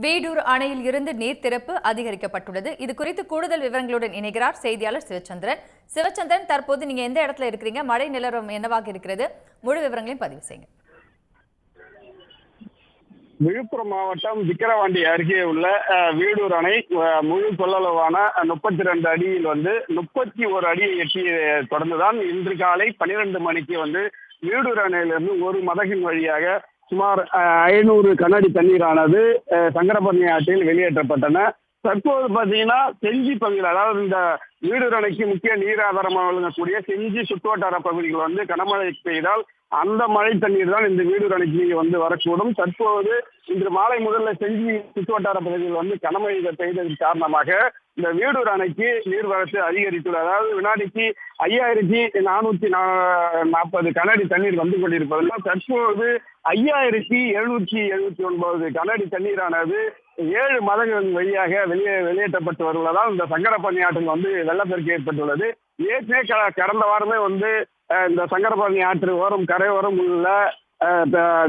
வேடூர் அணையில் இருந்து நீர் திறப்பு அதிகரிக்கப்பட்டுள்ளது. இது குறித்து கூடுதல் விவரங்களுடன் இணைகிறார் செய்தியாளர் சிவச்சந்திரன். சிவச்சந்திரன், தற்போது நீங்க எந்த இடத்துல இருக்கிறீங்க? மழை நிலவரம் என்னவாக இருக்கிறது? முழு விவரங்களையும் பதிவு செய்யுங்க. விழுப்புரம் மாவட்டம் விக்கிரவாண்டி அருகே உள்ள வேடூர் அணை முழு கொள்ளளவான 32 அடியில் 31 அடியை எட்டி தொடர்ந்துதான் இன்று காலை 12 மணிக்கு வேடூர் அணையிலிருந்து ஒரு மதகின் வழியாக சுமார் 500 கனஅடி தண்ணீரானது சங்கரபரணி ஆற்றில் வெளியேற்றப்பட்டன. தற்போது பாத்தீங்கன்னா செஞ்சி பகுதியில், அதாவது இந்த வேடூர் அணைக்கு முக்கிய நீர் ஆதாரமாக விளங்கக்கூடிய செஞ்சி சுற்றுவட்டார பகுதிகள் கனமழை பெய்தால் அந்த மழை தண்ணீர் தான் இந்த வேடூர் அணைக்கு வரக்கூடும். தற்போது இன்று மாலை முதல்ல செஞ்சி சுற்றுவட்டார பகுதியில் கனமழை பெய்ததன் காரணமாக இந்த வேடூர் அணைக்கு நீர்வரத்து அதிகரித்துள்ளது. அதாவது வினாடிக்கு 5440 கனஅடி தண்ணீர் வந்து கொண்டிருப்பதால் தற்போது 5779 கனஅடி தண்ணீரானது 7 மதகுகள் வழியாக வெளியேற்றப்பட்டு வருவதால் இந்த சங்கரபரணி ஆற்றில் வெள்ளப்பெருக்கு ஏற்பட்டுள்ளது. ஏற்கனவே கடந்த வாரமே இந்த சங்கரபரணி ஆற்று கரையோரம் உள்ள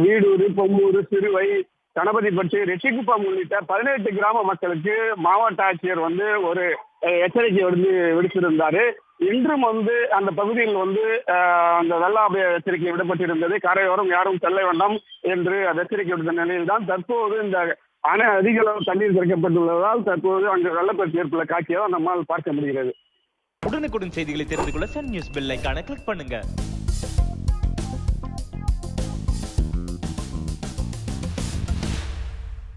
வீடூர், பொம்மூர், சிறுவை, கணபதிப்பட்டு, ரெட்டிக்குப்பம் உள்ளிட்ட 18 கிராம மக்களுக்கு மாவட்ட ஆட்சியர் ஒரு எச்சரிக்கை விடுத்திருந்தாரு. இன்றும் அந்த பகுதியில் அந்த வெள்ள அபாய எச்சரிக்கை விடப்பட்டிருந்தது. கரையோரம் யாரும் செல்ல வேண்டாம் என்று எச்சரிக்கை விடுத்த நிலையில் தான் தற்போது இந்த அணை அதிக அளவு தண்ணீர் திறக்கப்பட்டுள்ளதால் தற்போது அங்கு வெள்ளப்பெருக்கு ஏற்புள்ள காட்சியை நம்மால் பார்க்க முடிகிறது. உடனுக்குடன் செய்திகளை தெரிந்து கொள்ள சன் நியூஸ் பெல் ஐகானை கிளிக் பண்ணுங்க.